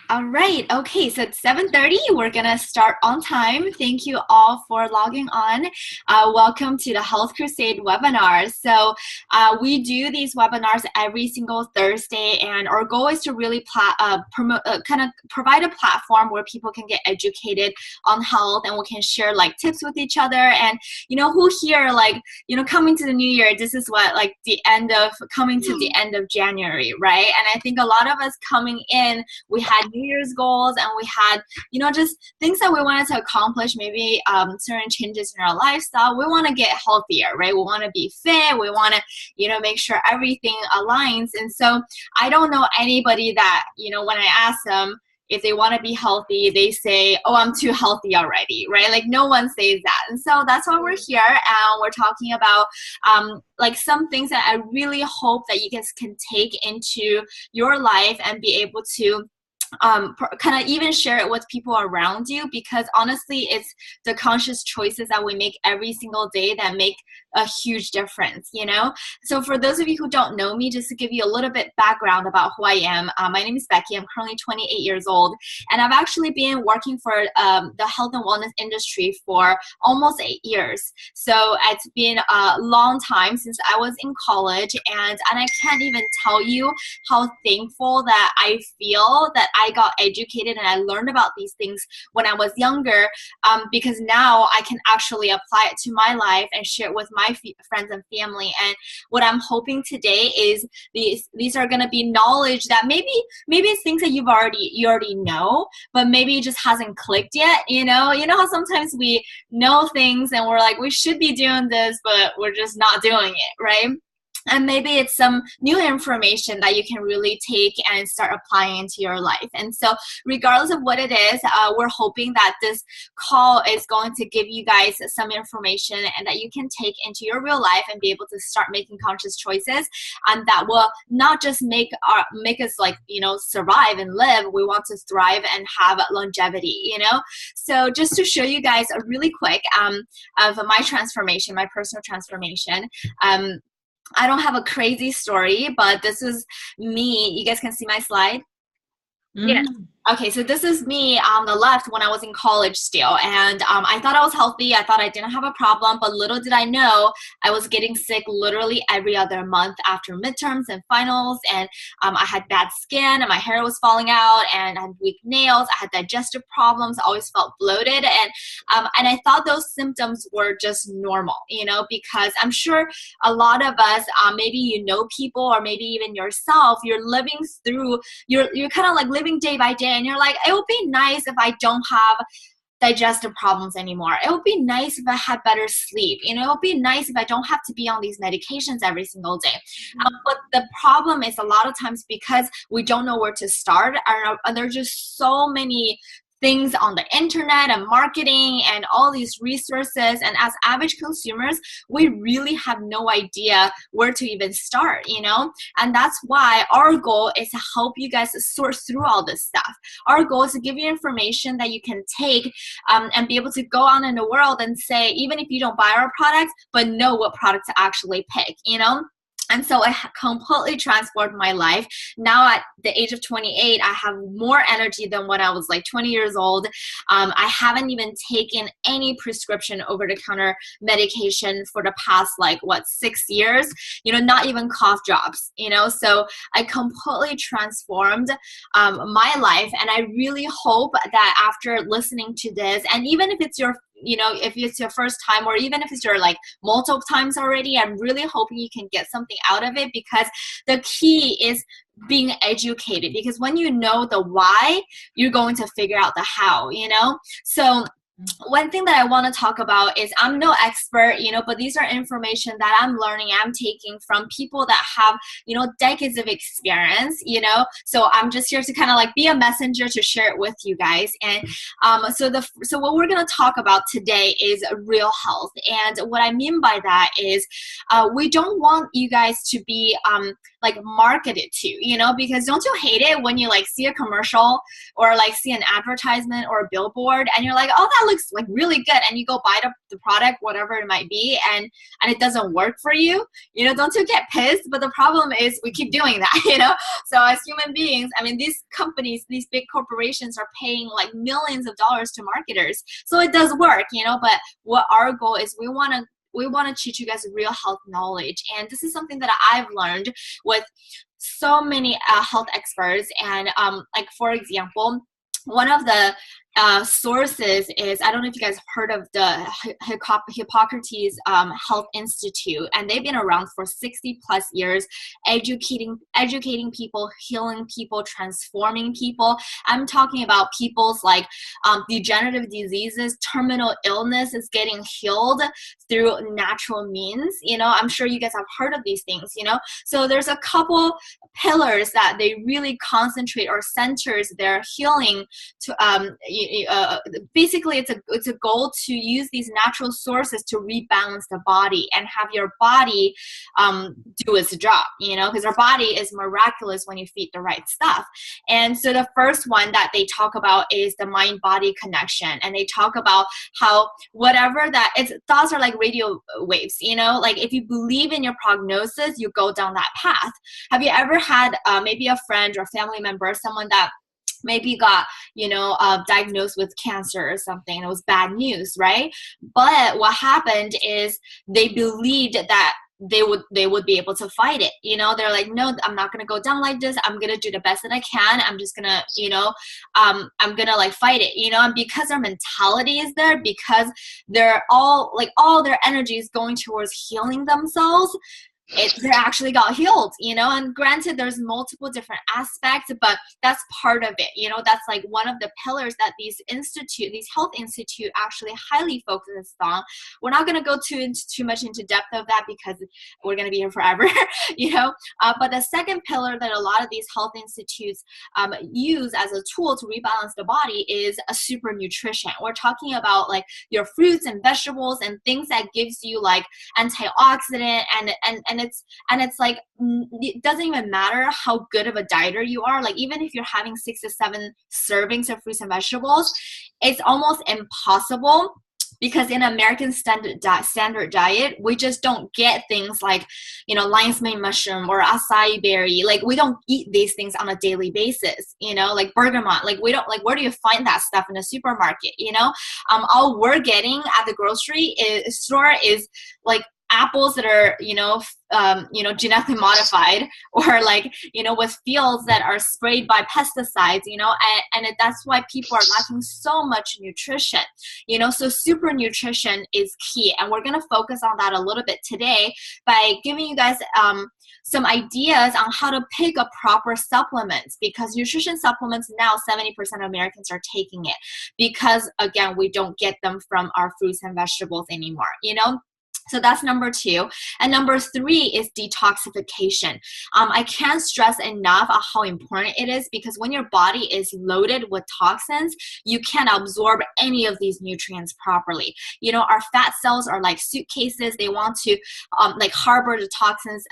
All right. Okay. So it's 7:30. We're gonna start on time. Thank you all for logging on. Welcome to the Health Crusade webinar. So we do these webinars every single Thursday, and our goal is to really promote, kind of provide a platform where people can get educated on health, and we can share like tips with each other. And who here coming to the new year? This is what like the end of coming to the end of January, right? And I think a lot of us coming in, we had New Year's goals, and we had, just things that we wanted to accomplish, maybe certain changes in our lifestyle. We want to get healthier, right? We want to be fit. We want to, make sure everything aligns. And so I don't know anybody that, when I ask them if they want to be healthy, they say, oh, I'm too healthy already, right? Like no one says that. And so that's why we're here, and we're talking about like some things that I really hope that you guys can take into your life and be able to kind of even share it with people around you, because honestly it's the conscious choices that we make every single day that make a huge difference. So for those of you who don't know me, just to give you a little bit background about who I am, my name is Becky. I'm currently 28 years old, and I've actually been working for the health and wellness industry for almost 8 years. So it's been a long time since I was in college, and I can't even tell you how thankful that I feel that I got educated and I learned about these things when I was younger, because now I can actually apply it to my life and share it with my friends and family. And what I'm hoping today is these are going to be knowledge that maybe it's things that you already know, but maybe it just hasn't clicked yet. You know how sometimes we know things and we're like, we should be doing this, but we're just not doing it, right? And maybe it's some new information that you can really take and start applying into your life. And so regardless of what it is, we're hoping that this call is going to give you guys some information and that you can take into your real life and be able to start making conscious choices, and that will not just make us survive and live. We want to thrive and have longevity. So just to show you guys a really quick of my transformation, my personal transformation. I don't have a crazy story, but this is me. You guys can see my slide? Yes. Okay, so this is me on the left when I was in college still, and I thought I was healthy. I thought I didn't have a problem, but little did I know I was getting sick literally every other month after midterms and finals, and I had bad skin, and my hair was falling out, and I had weak nails. I had digestive problems. I always felt bloated, and I thought those symptoms were just normal, because I'm sure a lot of us, maybe people, or maybe even yourself, you're living through, you're kind of like living day by day, and you're like, it would be nice if I don't have digestive problems anymore. It would be nice if I had better sleep. It would be nice if I don't have to be on these medications every single day. But the problem is a lot of times because we don't know where to start, and there's just so many things on the internet and marketing and all these resources, and as average consumers we really have no idea where to even start, and that's why our goal is to help you guys sort through all this stuff. Our goal is to give you information that you can take and be able to go out in the world and say, even if you don't buy our products, but know what product to actually pick. And so it completely transformed my life. Now at the age of 28, I have more energy than when I was like 20 years old. I haven't even taken any prescription over-the-counter medication for the past 6 years, not even cough drops, so I completely transformed my life. And I really hope that after listening to this, and even if it's your if it's your first time, or even if it's your multiple times already, I'm really hoping you can get something out of it, because the key is being educated, because when you know the why, you're going to figure out the how. So one thing that I want to talk about is, I'm no expert, but these are information that I'm learning, I'm taking from people that have, decades of experience, so I'm just here to kind of be a messenger to share it with you guys. And so what we're going to talk about today is real health. And what I mean by that is we don't want you guys to be marketed to, because don't you hate it when you see a commercial or see an advertisement or a billboard and you're like, oh, that looks like really good, and you go buy the product, whatever it might be, and it doesn't work for you, don't you get pissed? But the problem is we keep doing that, So as human beings, I mean, these companies, these big corporations are paying like millions of dollars to marketers. So it does work, but what our goal is, we want to teach you guys real health knowledge. And this is something that I've learned with so many health experts. And like, for example, one of the sources is, I don't know if you guys heard of the Hippocrates Health Institute, and they've been around for 60 plus years, educating people, healing people, transforming people. I'm talking about people's like degenerative diseases, terminal illness is getting healed through natural means. I'm sure you guys have heard of these things, So there's a couple pillars that they really concentrate or centers their healing to basically it's a goal to use these natural sources to rebalance the body and have your body do its job, because our body is miraculous when you feed the right stuff. And so the first one that they talk about is the mind-body connection, and they talk about how whatever that it's, thoughts are like radio waves, like if you believe in your prognosis, you go down that path. Have you ever had maybe a friend or family member, someone that maybe got, diagnosed with cancer or something, and it was bad news, right? But what happened is they believed that they would be able to fight it. They're like, no, I'm not going to go down like this. I'm going to do the best that I can. I'm just going to, I'm going to like fight it, and because their mentality is there, because they're all their energy is going towards healing themselves, they actually got healed, and granted there's multiple different aspects, but that's part of it, that's like one of the pillars that these health institute actually highly focused on. We're not going to go too much into depth of that because we're going to be here forever, but the second pillar that a lot of these health institutes use as a tool to rebalance the body is a super nutrition. We're talking about like your fruits and vegetables and things that gives you like antioxidant and it's like, it doesn't even matter how good of a dieter you are. Like even if you're having 6 to 7 servings of fruits and vegetables, it's almost impossible, because in American standard diet, we just don't get things like, lion's mane mushroom or acai berry. Like we don't eat these things on a daily basis, like bergamot. Like we don't, like, where do you find that stuff in the supermarket? All we're getting at the grocery store is like apples that are, genetically modified, or like, with fields that are sprayed by pesticides, and that's why people are lacking so much nutrition, so super nutrition is key. And we're going to focus on that a little bit today by giving you guys some ideas on how to pick a proper supplement, because nutrition supplements now 70% of Americans are taking it because, again, we don't get them from our fruits and vegetables anymore, So that's number 2. And number 3 is detoxification. I can't stress enough on how important it is, because when your body is loaded with toxins, you can't absorb any of these nutrients properly. Our fat cells are like suitcases. They want to like harbor the toxins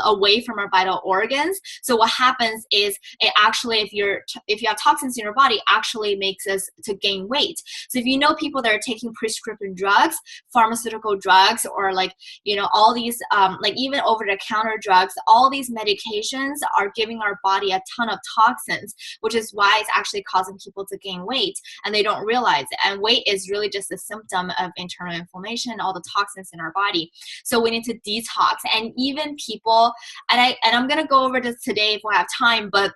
away from our vital organs. So what happens is it actually, if you have toxins in your body, actually makes us to gain weight. So if people that are taking prescription drugs, pharmaceutical drugs, or like, all these like even over-the-counter drugs, all these medications are giving our body a ton of toxins, which is why it's actually causing people to gain weight, and they don't realize it. And weight is really just a symptom of internal inflammation, all the toxins in our body. So we need to detox. And even people, and I'm going to go over this today if we have time, but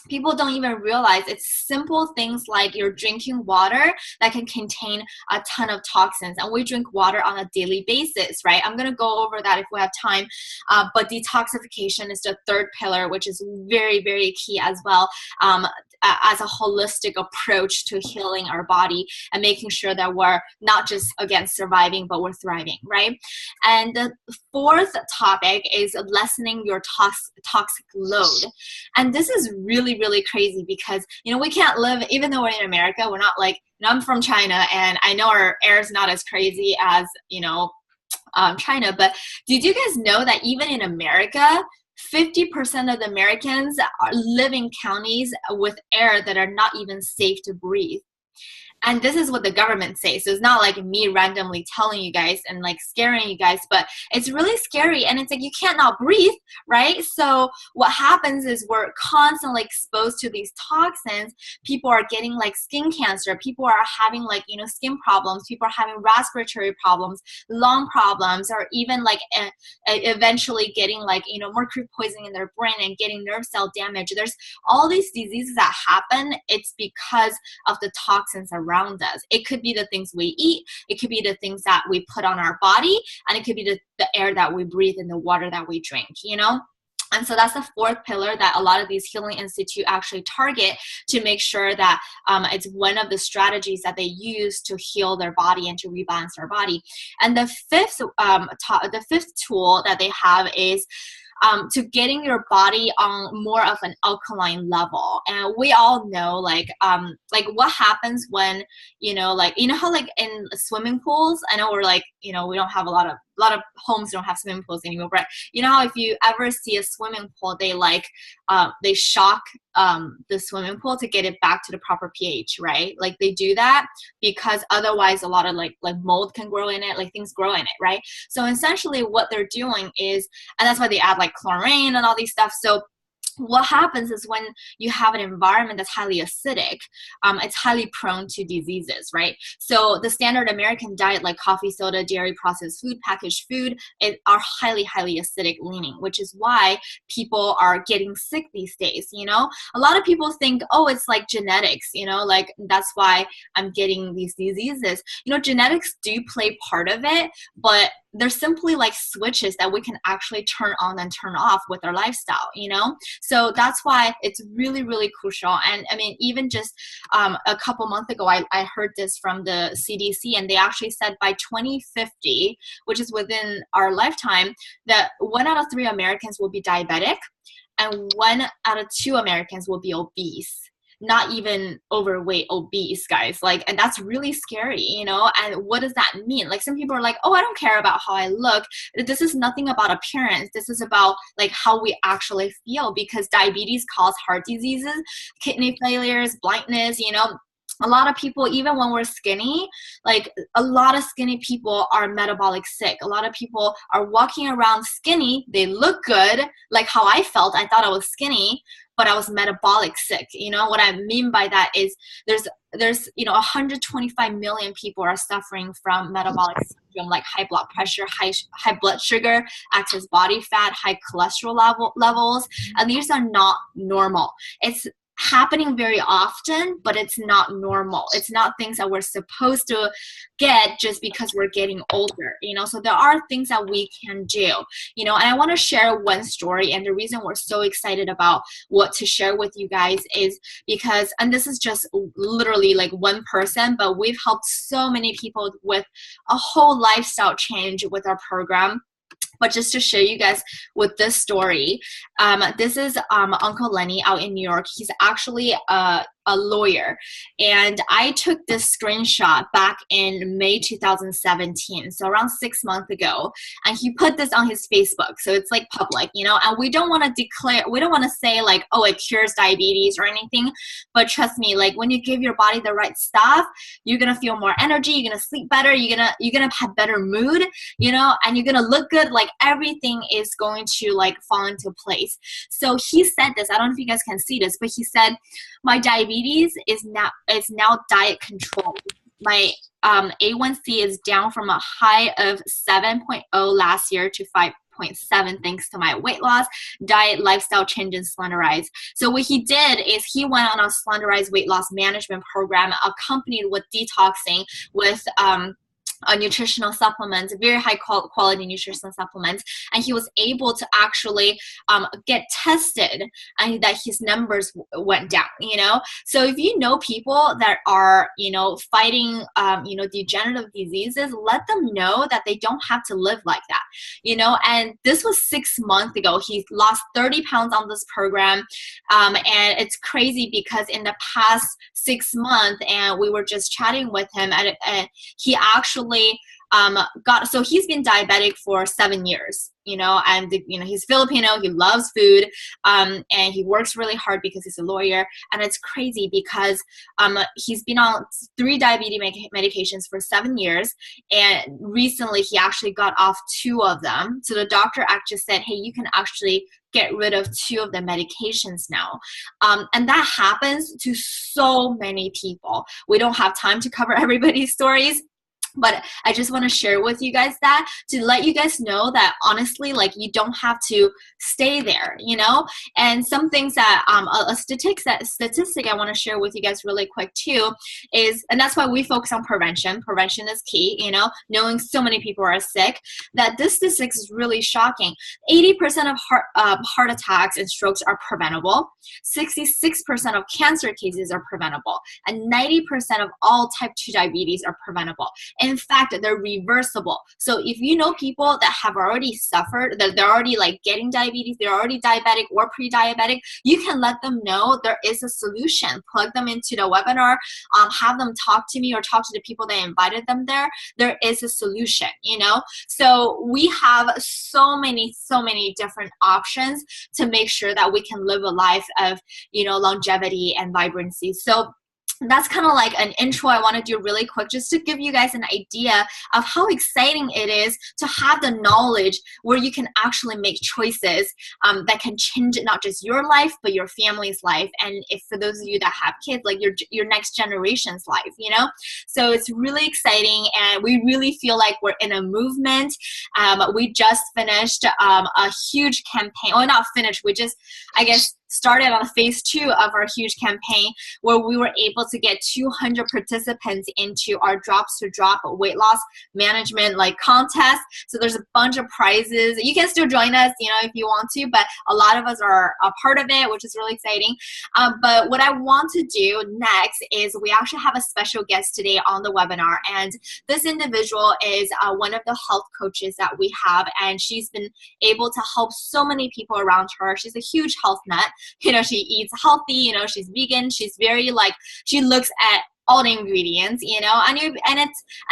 people don't even realize it's simple things like you're drinking water that can contain a ton of toxins. And we drink water on a daily basis, right? I'm going to go over that if we have time. But detoxification is the third pillar, which is very, very key as well. As a holistic approach to healing our body and making sure that we're not just, again, surviving, but we're thriving, right? And the fourth topic is lessening your toxic load. And this is really, really crazy because, we can't live, even though we're in America, we're not like, I'm from China, and I know our air is not as crazy as, China, but did you guys know that even in America, 50% of the Americans live in counties with air that are not even safe to breathe? And this is what the government says. So it's not like me randomly telling you guys and like scaring you guys, but it's really scary. And it's like you can't not breathe, right? So what happens is we're constantly exposed to these toxins. People are getting like skin cancer. People are having like, you know, skin problems. People are having respiratory problems, lung problems, or even like eventually getting like, you know, mercury poisoning in their brain and getting nerve cell damage. There's all these diseases that happen. It's because of the toxins around us. It could be the things we eat, it could be the things that we put on our body, and it could be the air that we breathe and the water that we drink, you know? And so that's the fourth pillar that a lot of these healing institute actually target to make sure that it's one of the strategies that they use to heal their body and to rebalance their body. And the fifth tool that they have is to getting your body on more of an alkaline level. And we all know like what happens when, you know how like in swimming pools, I know we're like, you know, we don't have a lot of homes don't have swimming pools anymore, but you know how if you ever see a swimming pool, they like they shock the swimming pool to get it back to the proper pH, right? Like they do that because otherwise a lot of like mold can grow in it, like things grow in it, right? So essentially what they're doing is, and that's why they add like chlorine and all these stuff. So what happens is when you have an environment that's highly acidic, it's highly prone to diseases, right? So the standard American diet, like coffee, soda, dairy, processed food, packaged food, are highly, highly acidic leaning, which is why people are getting sick these days, you know? A lot of people think, oh, it's like genetics, you know, like that's why I'm getting these diseases. You know, genetics do play part of it, but they're simply like switches that we can actually turn on and turn off with our lifestyle, you know? So that's why it's really, really crucial. And I mean, even just a couple months ago, I heard this from the CDC, and they actually said by 2050, which is within our lifetime, that 1 out of 3 Americans will be diabetic and 1 out of 2 Americans will be obese. Not even overweight, obese, guys. Like, and that's really scary, you know? And what does that mean? Like, some people are like, oh, I don't care about how I look. This is nothing about appearance. This is about like how we actually feel, because diabetes causes heart diseases, kidney failures, blindness, you know? A lot of people, even when we're skinny, like a lot of skinny people are metabolic sick. A lot of people are walking around skinny. They look good, like how I felt. I thought I was skinny, but I was metabolic sick. You know what I mean by that is there's 125 million people are suffering from metabolic syndrome, like high blood pressure, high blood sugar, excess body fat, high cholesterol levels, and these are not normal. It's happening very often, but it's not normal. It's not things that we're supposed to get just because we're getting older, you know? So there are things that we can do, you know? And I want to share one story, and the reason we're so excited about what to share with you guys is because, and this is just literally like one person, but we've helped so many people with a whole lifestyle change with our program. But just to show you guys with this story, this is Uncle Lenny out in New York. He's actually a lawyer, and I took this screenshot back in May 2017, so around 6 months ago, and he put this on his Facebook, so it's like public, you know. And we don't want to say like, oh, it cures diabetes or anything, but trust me, like when you give your body the right stuff, you're gonna feel more energy, you're gonna sleep better, you're gonna have better mood, you know, and you're gonna look good. Like everything is going to like fall into place. So he said this, I don't know if you guys can see this, but he said, my diabetes is now diet controlled. My A1C is down from a high of 7.0 last year to 5.7 thanks to my weight loss, diet, lifestyle change, and Slenderize. So what he did is he went on a Slenderize weight loss management program accompanied with detoxing with nutritional supplements, very high quality nutritional supplements, and he was able to actually get tested, and that his numbers went down, you know. So if you know people that are, you know, fighting degenerative diseases, let them know that they don't have to live like that, you know. And this was 6 months ago. He lost 30 pounds on this program, and it's crazy because in the past 6 months, and we were just chatting with him, and he actually got so he's been diabetic for 7 years, and he's Filipino, he loves food, and he works really hard because he's a lawyer. And it's crazy because he's been on 3 diabetes medications for 7 years, and recently he actually got off 2 of them. So the doctor actually said, hey, you can actually get rid of 2 of the medications now. And that happens to so many people. We don't have time to cover everybody's stories, but I just want to share with you guys that to let you guys know that honestly, like, you don't have to stay there, and some things that a statistic I want to share with you guys really quick too is, and that's why we focus on prevention is key, knowing so many people are sick, that this statistic is really shocking. 80% of heart attacks and strokes are preventable, 66% of cancer cases are preventable, and 90% of all type 2 diabetes are preventable. In fact, they're reversible. So if you know people that have already suffered, that they're already like getting diabetes, they're already diabetic or pre-diabetic, you can let them know there is a solution. Plug them into the webinar, have them talk to me or talk to the people that invited them there. There is a solution, So we have so many different options to make sure that we can live a life of, longevity and vibrancy. So that's kind of like an intro I want to do really quick, just to give you guys an idea of how exciting it is to have the knowledge where you can actually make choices that can change not just your life, but your family's life. And if for those of you that have kids, like your next generation's life, So it's really exciting, and we really feel like we're in a movement. We just finished a huge campaign. Well, not finished. We just, I guess, started on phase 2 of our huge campaign, where we were able to get 200 participants into our drops to drop weight loss management contest. So there's a bunch of prizes. You can still join us, if you want to, but a lot of us are a part of it, which is really exciting. But what I want to do next is we actually have a special guest today on the webinar, and this individual is one of the health coaches that we have, and she's been able to help so many people around her. She's a huge health nut. She eats healthy, she's vegan, she's very she looks at all the ingredients, and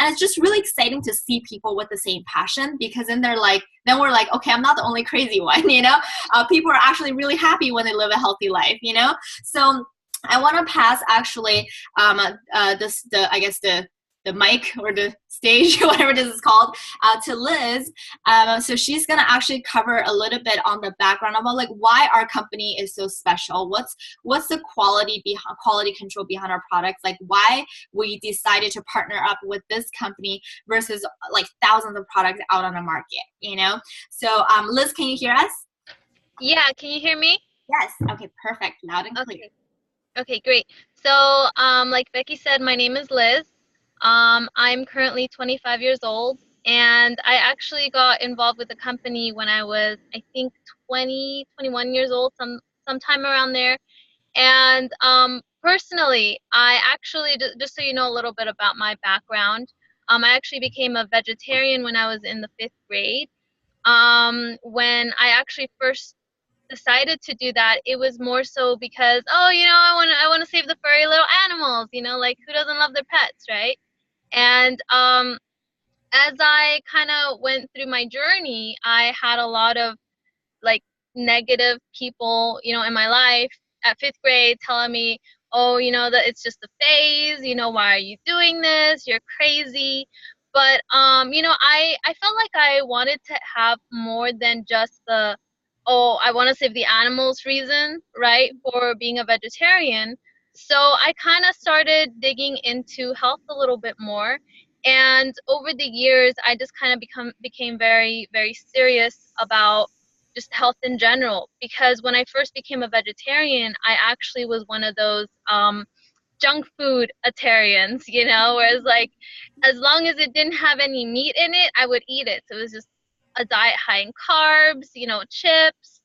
it's just really exciting to see people with the same passion, because then then we're like, okay, I'm not the only crazy one, people are actually really happy when they live a healthy life, So I want to pass actually the mic or the stage, whatever this is called, to Liz. So she's going to actually cover a little bit on the background about why our company is so special. What's the quality control behind our products? Why we decided to partner up with this company versus thousands of products out on the market, So Liz, can you hear us? Yeah, can you hear me? Yes. Okay, perfect. Loud and clear. Okay, great. So, like Becky said, my name is Liz. I'm currently 25 years old, and I actually got involved with the company when I was, I think, 21 years old, sometime around there. And personally, I actually, just so you know a little bit about my background, I actually became a vegetarian when I was in the 5th grade. When I actually first decided to do that, it was more so because, oh, I want to save the furry little animals, who doesn't love their pets, right? And as I kind of went through my journey, I had a lot of negative people, in my life at 5th grade telling me, oh, that it's just a phase, why are you doing this? You're crazy. But I felt like I wanted to have more than just the, oh, I want to save the animals reason, right, for being a vegetarian. So I kind of started digging into health a little bit more. And over the years, I just kind of became very, very serious about just health in general, because when I first became a vegetarian, I actually was one of those junk food atarians, whereas as long as it didn't have any meat in it, I would eat it. So it was just a diet high in carbs, chips,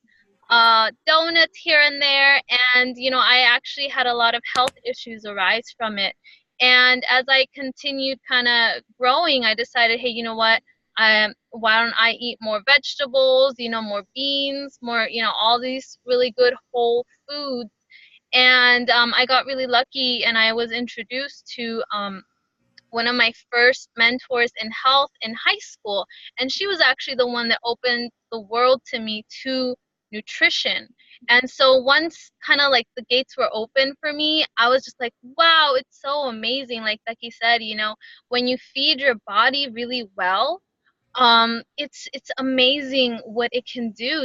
donuts here and there. And, I actually had a lot of health issues arise from it. And as I continued kind of growing, I decided, hey, you know what? Why don't I eat more vegetables, more beans, more, all these really good whole foods. And I got really lucky, and I was introduced to one of my first mentors in health in high school, and she was actually the one that opened the world to me to nutrition. And so once kind of like the gates were open for me, I was just like, wow, it's so amazing. Like Becky said, when you feed your body really well, it's amazing what it can do,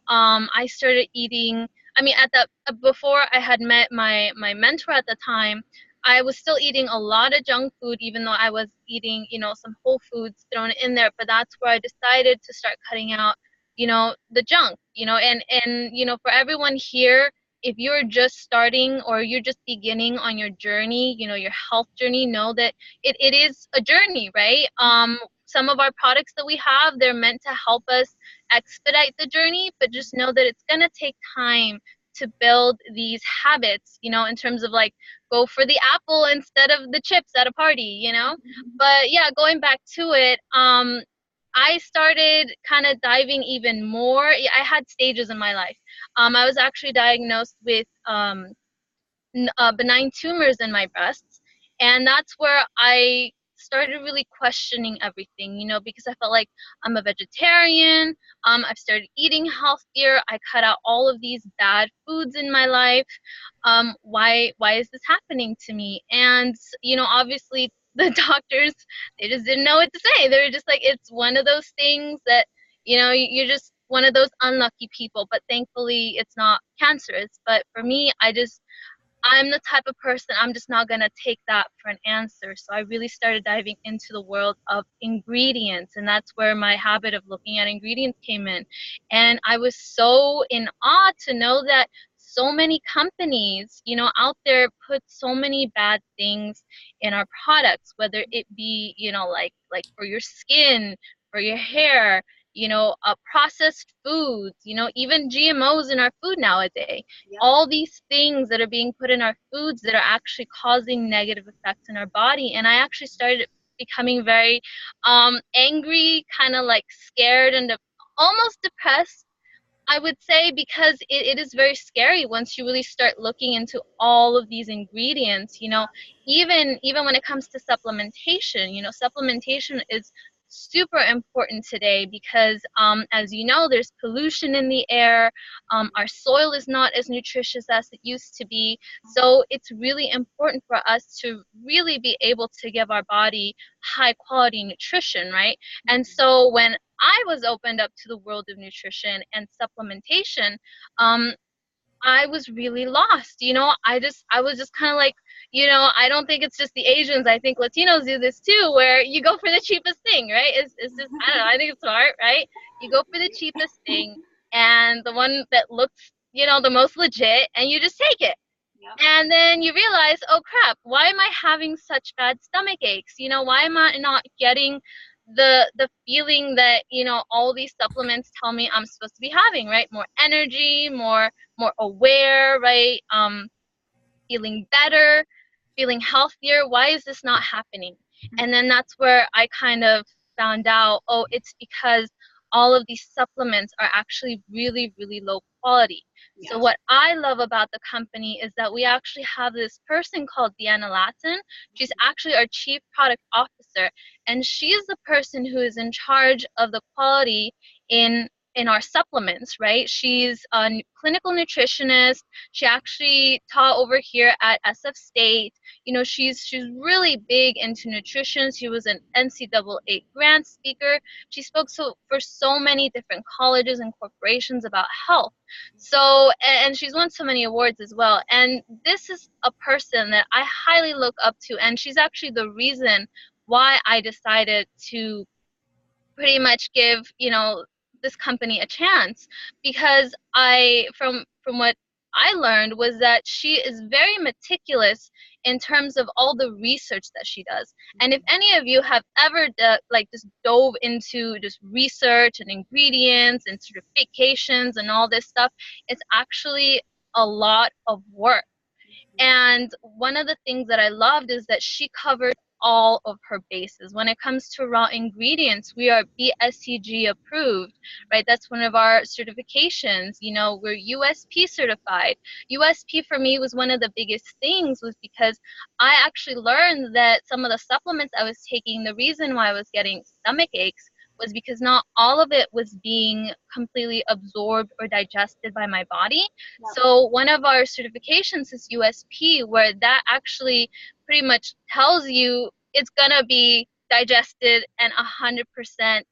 I started eating, I mean, at the before I had met my mentor at the time, I was still eating a lot of junk food, even though I was eating, some whole foods thrown in there. But that's where I decided to start cutting out, the junk, and for everyone here, if you're just starting or you're just beginning on your journey, your health journey, know that it is a journey, right? Some of our products that we have, they're meant to help us expedite the journey, but just know that it's going to take time to build these habits, in terms of like go for the apple instead of the chips at a party, But yeah, going back to it, I started kind of diving even more. Yeah, I had stages in my life. I was actually diagnosed with benign tumors in my breasts. And that's where I started really questioning everything, because I felt like I'm a vegetarian. I've started eating healthier. I cut out all of these bad foods in my life. Why is this happening to me? And, obviously the doctors, they just didn't know what to say. They were just like, it's one of those things that, you're just one of those unlucky people, but thankfully it's not cancerous. But for me, I'm the type of person, I'm just not going to take that for an answer. So I really started diving into the world of ingredients. And that's where my habit of looking at ingredients came in. And I was so in awe to know that so many companies, out there put so many bad things in our products, whether it be, like for your skin, for your hair, processed foods, even GMOs in our food nowadays. Yep. All these things that are being put in our foods that are actually causing negative effects in our body. And I actually started becoming very angry, kind of like scared and almost depressed, I would say, because it is very scary once you really start looking into all of these ingredients, even when it comes to supplementation, supplementation is super important today because, as you know, there's pollution in the air. Our soil is not as nutritious as it used to be. So it's really important for us to really be able to give our body high quality nutrition, right? And so when I was opened up to the world of nutrition and supplementation, I was really lost. I was just kind of like, I don't think it's just the Asians. I think Latinos do this too, where you go for the cheapest thing, right? It's just, I don't know, I think it's smart, right? You go for the cheapest thing and the one that looks, the most legit, and you just take it. Yep. And then you realize, oh crap, why am I having such bad stomach aches? Why am I not getting the feeling that, all these supplements tell me I'm supposed to be having, right? More energy, more aware, right? Feeling better, feeling healthier. Why is this not happening? And then that's where I kind of found out, oh, it's because all of these supplements are actually really, really low quality. Yes. So what I love about the company is that we actually have this person called Deanna Latin. She's actually our chief product officer, and she is the person who is in charge of the quality in our supplements, right? She's a clinical nutritionist. She actually taught over here at SF State. She's really big into nutrition. She was an NCAA grant speaker. She spoke for so many different colleges and corporations about health. So, and she's won so many awards as well. And this is a person that I highly look up to, and she's actually the reason why I decided to pretty much give, this company a chance, because from what I learned was that she is very meticulous in terms of all the research that she does. And if any of you have ever just dove into just research and ingredients and certifications and all this stuff, it's actually a lot of work. And one of the things that I loved is that she covered all of her bases. When it comes to raw ingredients, we are BSCG approved, right? That's one of our certifications. You know, we're USP certified. USP for me was one of the biggest things, was because I actually learned that some of the supplements I was taking, the reason why I was getting stomach aches was because not all of it was being completely absorbed or digested by my body. Yep. So one of our certifications is USP, where that actually pretty much tells you it's gonna be digested and 100%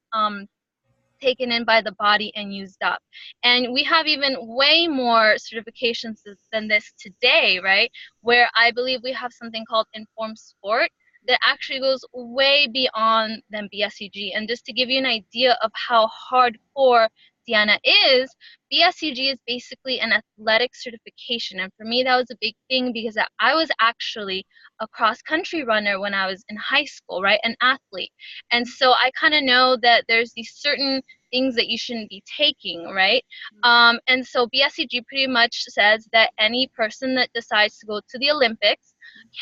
taken in by the body and used up. And we have even way more certifications than this today, right? Where I believe we have something called Informed Sport that actually goes way beyond than BSCG. And just to give you an idea of how hardcore Diana is, BSCG is basically an athletic certification. And for me, that was a big thing because I was actually a cross country runner when I was in high school, right? An athlete. And so I kind of know that there's these certain things that you shouldn't be taking, right? And so BSCG pretty much says that any person that decides to go to the Olympics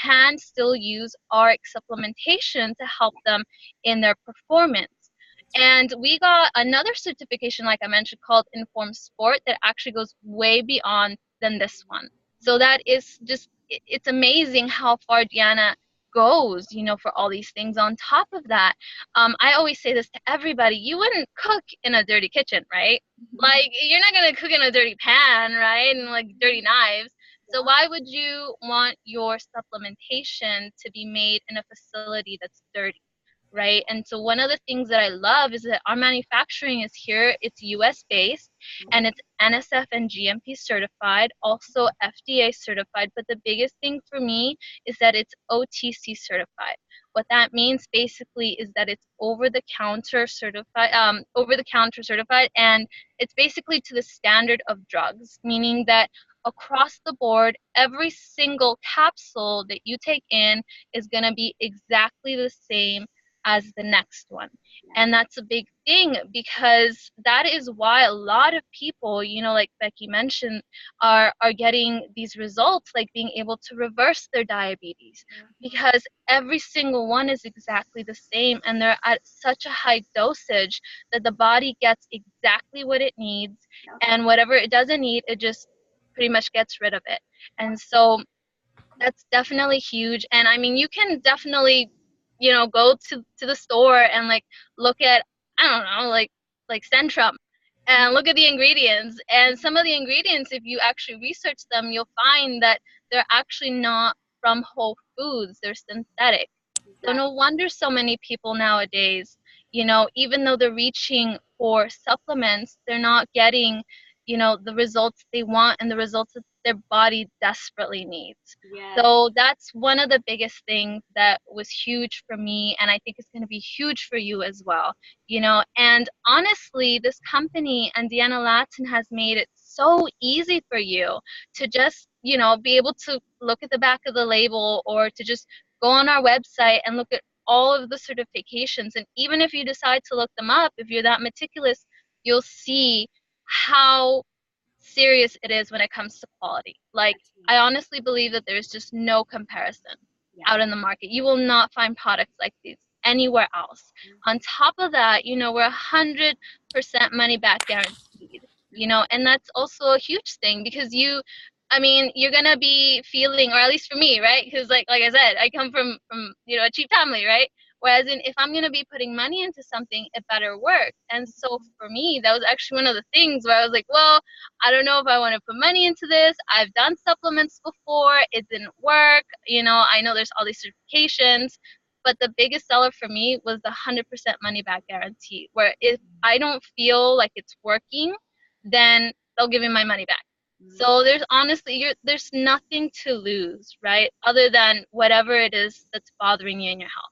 can still use RX supplementation to help them in their performance. And we got another certification, like I mentioned, called Informed Sport that actually goes way beyond than this one. So that is just, it's amazing how far Diana goes, you know, for all these things. On top of that, I always say this to everybody, you wouldn't cook in a dirty kitchen, right? Like, you're not going to cook in a dirty pan, right? And like dirty knives. So Yeah. why would you want your supplementation to be made in a facility that's dirty? Right? And so one of the things that I love is that our manufacturing is here, it's US based, and it's NSF and GMP certified, also FDA certified. But the biggest thing for me is that it's OTC certified. What that means basically is that it's over the counter certified, and it's basically to the standard of drugs, meaning that across the board, every single capsule that you take in is going to be exactly the same as the next one. And that's a big thing because that is why a lot of people, you know, like Becky mentioned, are getting these results, like being able to reverse their diabetes, because every single one is exactly the same and they're at such a high dosage that the body gets exactly what it needs, and whatever it doesn't need, it just pretty much gets rid of it. And so that's definitely huge. And I mean, you can definitely, you know, go to the store and like look at, I don't know, like Centrum, and look at the ingredients. And some of the ingredients, if you actually research them, you'll find that they're actually not from whole foods, they're synthetic. So no Exactly. wonder so many people nowadays, you know, even though they're reaching for supplements, they're not getting, you know, the results they want and the results that their body desperately needs. Yes. So that's one of the biggest things that was huge for me, and I think it's going to be huge for you as well. You know, and honestly, this company and Deanna Latin has made it so easy for you to just, you know, be able to look at the back of the label or to just go on our website and look at all of the certifications. And even if you decide to look them up, if you're that meticulous, you'll see how serious it is when it comes to quality. Like, I honestly believe that there's just no comparison Yeah. out in the market. You will not find products like these anywhere else. On top of that, you know, we're 100% money back guaranteed, you know, and that's also a huge thing because I mean, you're gonna be feeling, or at least for me, right? Because like I said, I come from you know, a cheap family, right? Whereas if I'm gonna be putting money into something, it better work. And so for me, that was actually one of the things where I was like, well, I don't know if I want to put money into this. I've done supplements before, it didn't work. You know, I know there's all these certifications, but the biggest seller for me was the 100% money back guarantee, where if I don't feel like it's working, then they'll give me my money back. So there's honestly, there's nothing to lose, right? Other than whatever it is that's bothering you in your health.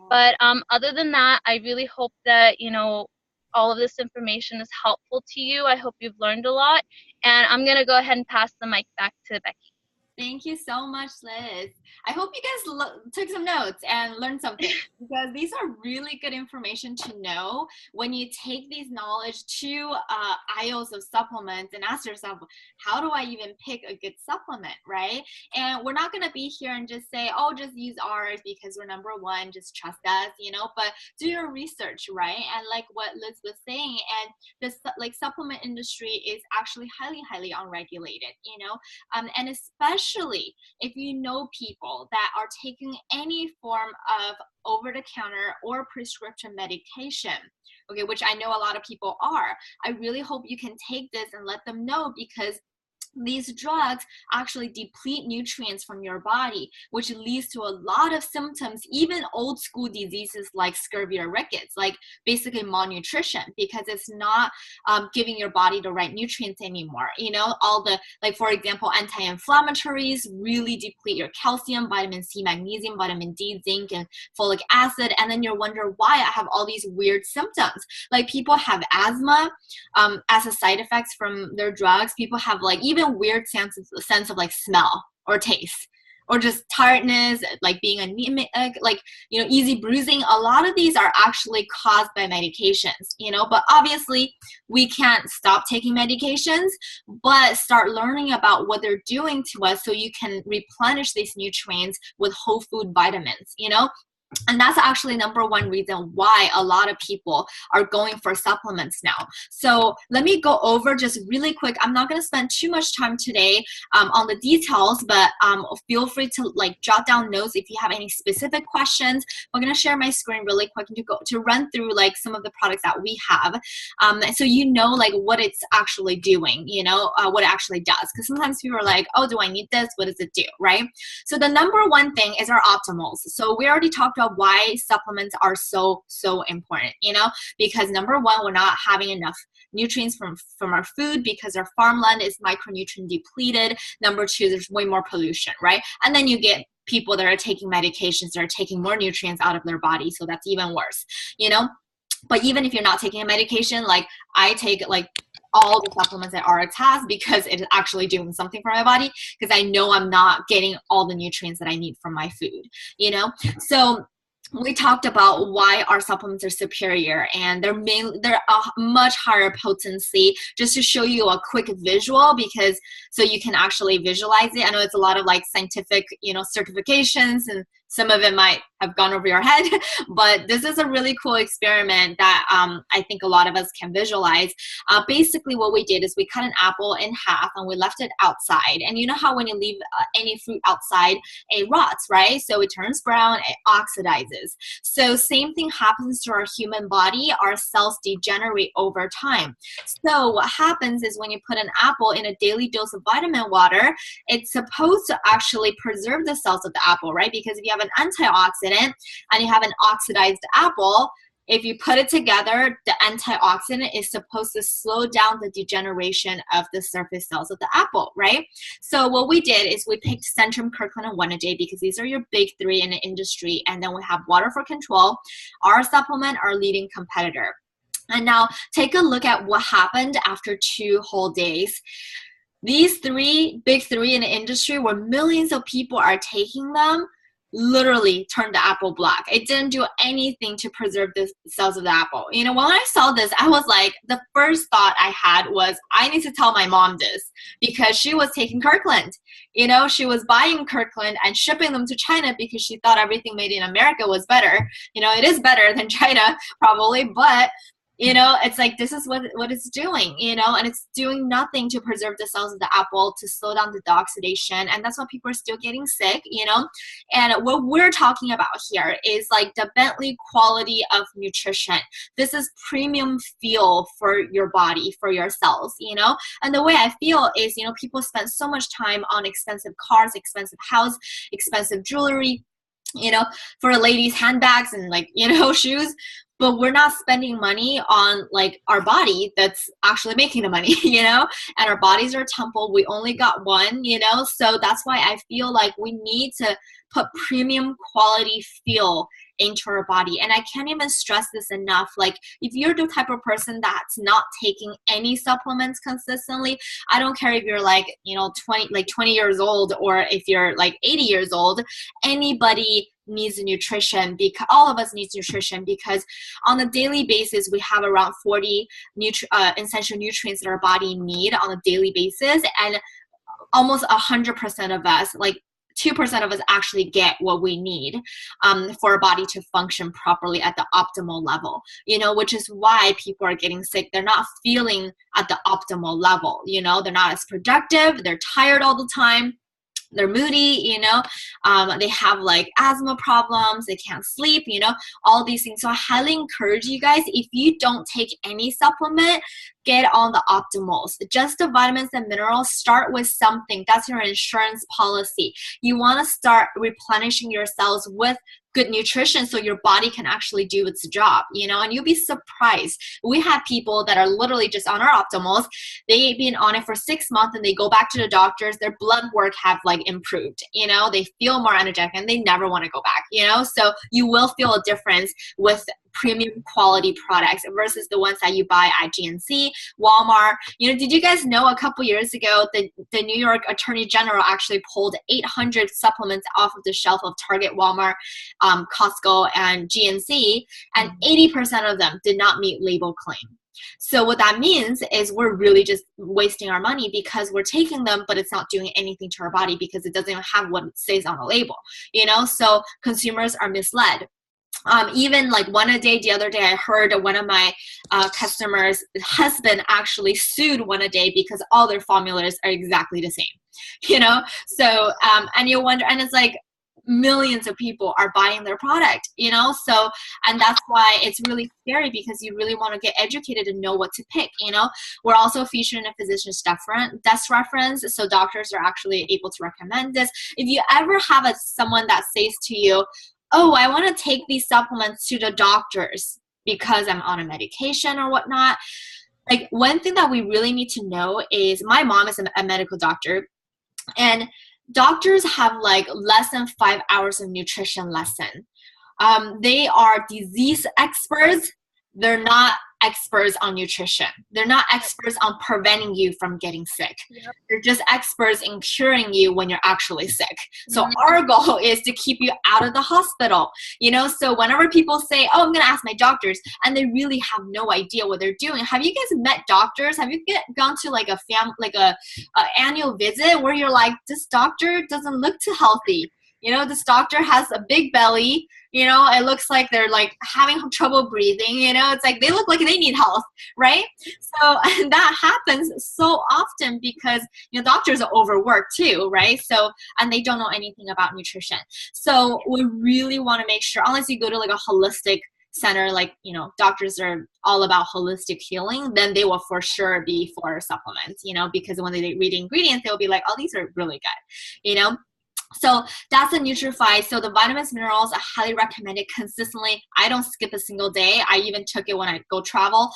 But other than that, I really hope that, you know, all of this information is helpful to you. I hope you've learned a lot. And I'm going to go ahead and pass the mic back to Becky. Thank you so much, Liz. I hope you guys took some notes and learned something, because these are really good information to know when you take these knowledge to aisles of supplements and ask yourself, how do I even pick a good supplement, right? And we're not going to be here and just say, oh, just use ours because we're number one, just trust us, but do your research, right? And like what Liz was saying, and this like supplement industry is actually highly, highly unregulated, and especially if you know people that are taking any form of over-the-counter or prescription medication, okay, which I know a lot of people are. I really hope you can take this and let them know, because these drugs actually deplete nutrients from your body, which leads to a lot of symptoms, even old school diseases like scurvy or rickets, like basically malnutrition, because it's not giving your body the right nutrients anymore. All the, like, for example, anti-inflammatories really deplete your calcium, vitamin C, magnesium, vitamin D, zinc, and folic acid. And then you wonder why I have all these weird symptoms. Like, people have asthma as a side effects from their drugs. People have like even weird sense of like smell or taste, or just tiredness, like being anemic, like easy bruising. A lot of these are actually caused by medications, but obviously we can't stop taking medications, but start learning about what they're doing to us so you can replenish these nutrients with whole food vitamins. And that's actually number one reason why a lot of people are going for supplements now. So let me go over just really quick. I'm not going to spend too much time today on the details, but feel free to like jot down notes if you have any specific questions. I'm going to share my screen really quick and to run through like some of the products that we have, so like what it's actually doing, what it actually does. Because sometimes people are like, oh, do I need this? What does it do, right? So the number one thing is our optimals. So we already talked about why supplements are so important, because number one, we're not having enough nutrients from our food because our farmland is micronutrient depleted. Number two, there's way more pollution, right? And then you get people that are taking medications that are taking more nutrients out of their body, so that's even worse, But even if you're not taking a medication, like I take like all the supplements that RX has because it is actually doing something for my body, because I know I'm not getting all the nutrients that I need from my food, So we talked about why our supplements are superior, and they're a much higher potency. Just to show you a quick visual, because so you can actually visualize it. I know it's a lot of like scientific, certifications, and some of it might have gone over your head, but this is a really cool experiment that I think a lot of us can visualize. Basically what we did is we cut an apple in half and we left it outside. And you know how when you leave any fruit outside, it rots, right? So it turns brown, it oxidizes. So same thing happens to our human body. Our cells degenerate over time. So what happens is when you put an apple in a daily dose of vitamin water, it's supposed to actually preserve the cells of the apple, right? Because if you have an antioxidant and you have an oxidized apple, if you put it together, the antioxidant is supposed to slow down the degeneration of the surface cells of the apple, right? So what we did is we picked Centrum, Kirkland, and One A Day because these are your big three in the industry. And then we have Water for Control, our supplement, our leading competitor. And now take a look at what happened after 2 whole days. These big three in the industry, where millions of people are taking them, literally turned the apple black. It didn't do anything to preserve the cells of the apple. When I saw this, I was like, the first thought I had was, I need to tell my mom this, because she was taking Kirkland. She was buying Kirkland and shipping them to China because she thought everything made in America was better. It is better than China, probably, but it's like, this is what it's doing, and it's doing nothing to preserve the cells of the apple, to slow down the oxidation. And that's why people are still getting sick, And what we're talking about here is like the Bentley quality of nutrition. This is premium feel for your body, for your cells, And the way I feel is, people spend so much time on expensive cars, expensive house, expensive jewelry, for ladies' handbags and like, shoes. but we're not spending money on like our body that's actually making the money, you know, and our bodies are a temple. We only got one, you know, so that's why I feel like we need to put premium quality feel into our body. And I can't even stress this enough. Like if you're the type of person that's not taking any supplements consistently, I don't care if you're like, you know, 20 years old, or if you're like 80 years old, anybody needs nutrition, because all of us needs nutrition, because on a daily basis we have around 40 essential nutrients that our body need on a daily basis, and almost 100% of us, like 2% of us, actually get what we need for our body to function properly at the optimal level, you know, which is why people are getting sick. They're not feeling at the optimal level, you know, they're not as productive, they're tired all the time, they're moody, you know, they have like asthma problems, they can't sleep, you know, all these things. So I highly encourage you guys, if you don't take any supplement, get on the optimals. Just the vitamins and minerals, start with something. That's your insurance policy. You want to start replenishing your cells with good nutrition so your body can actually do its job, you know, and you'll be surprised. We have people that are literally just on our optimals. They've been on it for 6 months and they go back to the doctors, their blood work have like improved, you know, they feel more energetic and they never want to go back, you know. So you will feel a difference with premium quality products versus the ones that you buy at GNC, Walmart. You know, did you guys know a couple years ago the New York Attorney General actually pulled 800 supplements off of the shelf of Target, Walmart, Costco, and GNC, and 80% of them did not meet label claim. So what that means is we're really just wasting our money because we're taking them, but it's not doing anything to our body because it doesn't even have what it says on the label, you know. So consumers are misled. Even like One A Day, the other day I heard one of my customers' husband actually sued One A Day because all their formulas are exactly the same, you know. So and you wonder, and it's like millions of people are buying their product, you know. So, and that's why it's really scary, because you really want to get educated and know what to pick, you know. We're also featured in a physician's desk reference, so doctors are actually able to recommend this. If you ever have someone that says to you, oh, I want to take these supplements to the doctors because I'm on a medication or whatnot, like one thing that we really need to know is, my mom is a medical doctor, and doctors have like less than 5 hours of nutrition lesson. They are disease experts. They're not experts on nutrition. They're not experts on preventing you from getting sick. Yep. They're just experts in curing you when you're actually sick. So our goal is to keep you out of the hospital, you know. So whenever people say, oh, I'm going to ask my doctors, and they really have no idea what they're doing. Have you guys met doctors? Have you gone to like a annual visit where you're like, this doctor doesn't look too healthy? You know, this doctor has a big belly, you know, it looks like they're like having trouble breathing, you know, it's like they look like they need health, right? So that happens so often because, you know, doctors are overworked too, right? So, and they don't know anything about nutrition. So we really want to make sure, unless you go to like a holistic center, like, you know, doctors are all about holistic healing, then they will for sure be for supplements, you know, because when they read ingredients, they'll be like, oh, these are really good, you know. So that's a Nutrify. So the vitamins, minerals, I highly recommend it consistently. I don't skip a single day. I even took it when I go travel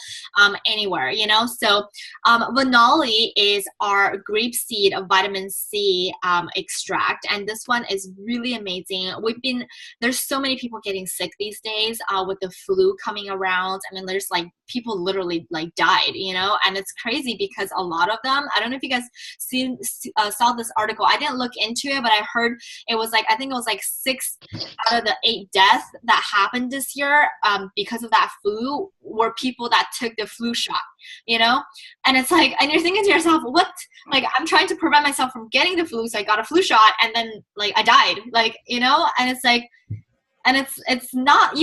anywhere, you know. So Vanoli is our grapeseed vitamin C extract, and this one is really amazing. There's so many people getting sick these days with the flu coming around. I mean, there's like people literally like died, you know, and it's crazy because a lot of them, I don't know if you guys saw this article. I didn't look into it, but I heard it was like, I think it was like 6 out of the 8 deaths that happened this year because of that flu were people that took the flu shot, you know. And it's like, and you're thinking to yourself, what, like, I'm trying to prevent myself from getting the flu, so I got a flu shot and then like I died, like, you know. And it's like, and it's not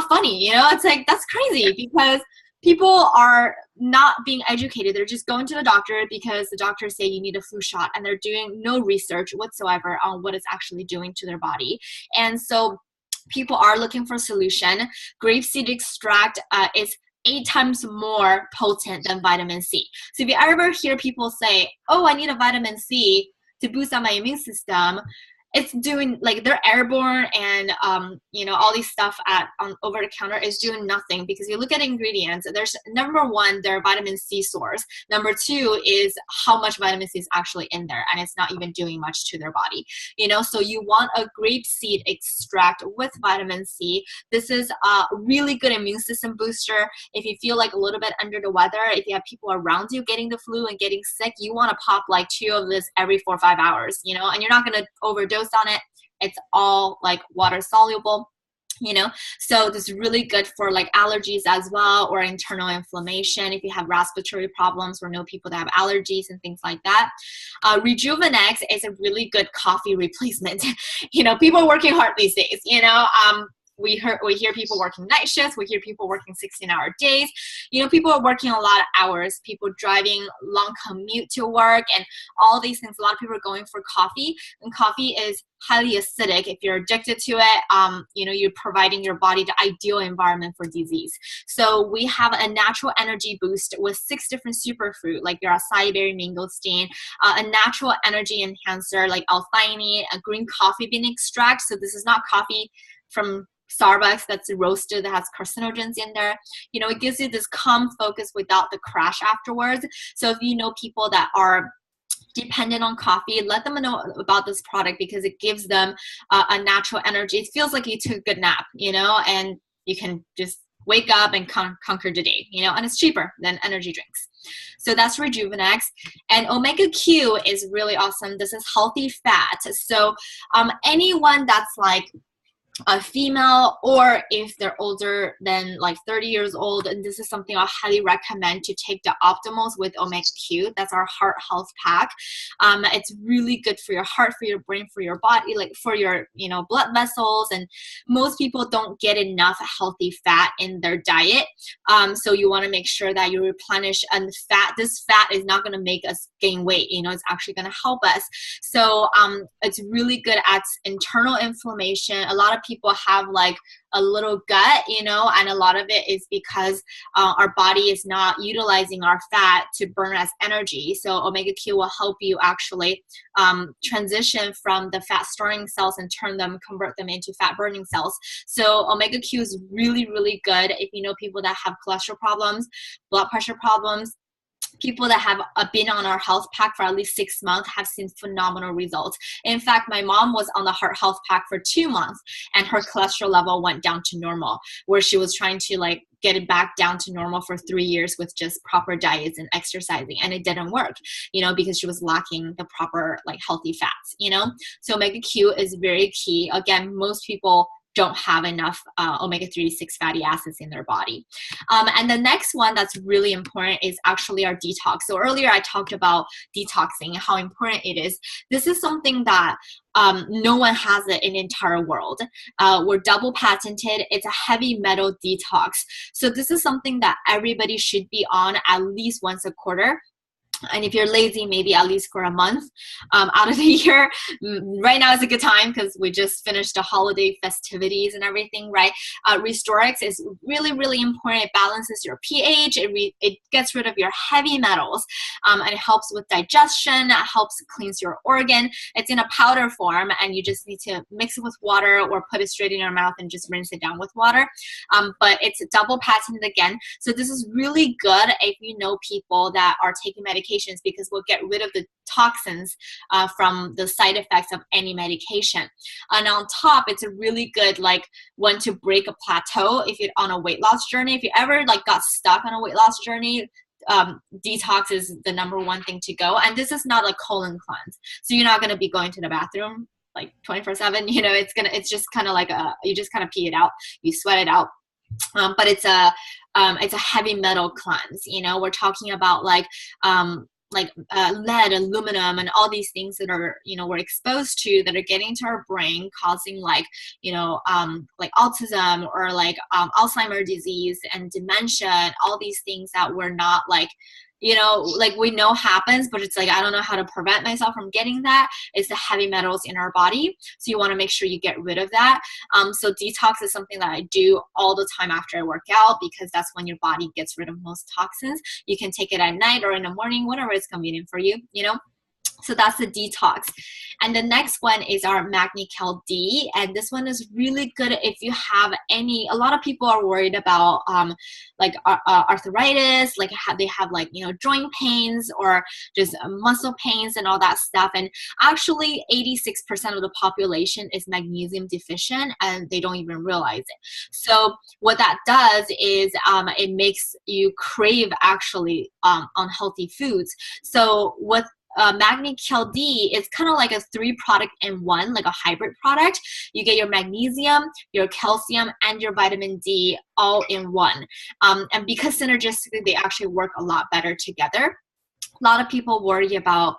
funny, you know. It's like, that's crazy because people are not being educated. They're just going to the doctor because the doctors say you need a flu shot, and they're doing no research whatsoever on what it's actually doing to their body. And so people are looking for a solution. Grapeseed extract is 8 times more potent than vitamin C. So if you ever hear people say, oh, I need a vitamin C to boost up my immune system, it's doing like they're airborne, and you know, all these stuff at on over the counter is doing nothing, because you look at ingredients, there's number one, their vitamin C source. Number two is how much vitamin C is actually in there, and it's not even doing much to their body, you know. So you want a grapeseed extract with vitamin C. This is a really good immune system booster. If you feel like a little bit under the weather, if you have people around you getting the flu and getting sick, you want to pop like 2 of this every 4 or 5 hours, you know, and you're not going to overdose on it. It's all like water soluble, you know. So this is really good for like allergies as well, or internal inflammation. If you have respiratory problems, or know people that have allergies and things like that. Rejuvenex is a really good coffee replacement. You know, people are working hard these days, you know. We hear people working night shifts. We hear people working 16-hour days. You know, people are working a lot of hours. People driving long commute to work and all these things. A lot of people are going for coffee, and coffee is highly acidic. If you're addicted to it, you know, you're providing your body the ideal environment for disease. So we have a natural energy boost with 6 different superfood, like your acai berry mangosteen, a natural energy enhancer like L-theanine, a green coffee bean extract. So this is not coffee from Starbucks that's roasted, that has carcinogens in there. You know, it gives you this calm focus without the crash afterwards. So if you know people that are dependent on coffee, let them know about this product, because it gives them a natural energy. It feels like you took a good nap, you know, and you can just wake up and conquer the day, you know, and it's cheaper than energy drinks. So that's Rejuvenex. And Omega Q is really awesome. This is healthy fat. So anyone that's like a female, or if they're older than like 30 years old, and this is something I highly recommend to take the Optimals with Omega Q. That's our heart health pack. It's really good for your heart, for your brain, for your body, like for your, you know, blood vessels. And most people don't get enough healthy fat in their diet. So you want to make sure that you replenish. And fat, this fat is not going to make us gain weight, you know, it's actually going to help us. So it's really good at internal inflammation. A lot of people have like a little gut, you know, and a lot of it is because our body is not utilizing our fat to burn as energy. So Omega Q will help you actually transition from the fat storing cells and convert them into fat burning cells. So Omega Q is really, really good if you know people that have cholesterol problems, blood pressure problems. People that have been on our health pack for at least 6 months have seen phenomenal results. In fact, my mom was on the heart health pack for 2 months, and her cholesterol level went down to normal, where she was trying to like get it back down to normal for 3 years with just proper diets and exercising, and it didn't work, you know, because she was lacking the proper like healthy fats, you know. So Omega Q is very key. Again, most people don't have enough omega-3 6 fatty acids in their body. And the next one that's really important is actually our detox. So earlier I talked about detoxing, how important it is. This is something that no one has it in the entire world. We're double patented. It's a heavy metal detox. So this is something that everybody should be on at least once a quarter. And if you're lazy, maybe at least for a month out of the year. Right now is a good time because we just finished the holiday festivities and everything, right? Restorex is really, really important. It balances your pH. It gets rid of your heavy metals, and it helps with digestion. It helps cleanse your organ. It's in a powder form, and you just need to mix it with water or put it straight in your mouth and just rinse it down with water. But it's double patented again. So this is really good if you know people that are taking medication, because we'll get rid of the toxins from the side effects of any medication. And on top, it's a really good like one to break a plateau if you're on a weight loss journey. If you ever like got stuck on a weight loss journey, detox is the number one thing to go. And this is not a colon cleanse, so you're not going to be going to the bathroom like 24/7. You know, it's just kind of like you just kind of pee it out, you sweat it out. But it's a heavy metal cleanse. You know, we're talking about like lead, aluminum, and all these things that are, you know, we're exposed to that are getting to our brain, causing like, you know, like autism or like Alzheimer's disease and dementia, and all these things that we're not like, you know, like we know happens, but it's like, I don't know how to prevent myself from getting that. It's the heavy metals in our body. So you want to make sure you get rid of that. So detox is something that I do all the time after I work out, because that's when your body gets rid of most toxins. You can take it at night or in the morning, whatever is convenient for you, you know. So that's the detox. And the next one is our MagniCal D. And this one is really good if you have a lot of people are worried about like arthritis, like they have like, you know, joint pains or just muscle pains and all that stuff. And actually 86% of the population is magnesium deficient and they don't even realize it. So what that does is it makes you crave actually unhealthy foods. So what MagniCal D is kind of like a 3-product in one, like a hybrid product. You get your magnesium, your calcium, and your vitamin D all in one. And because synergistically, they actually work a lot better together. A lot of people worry about,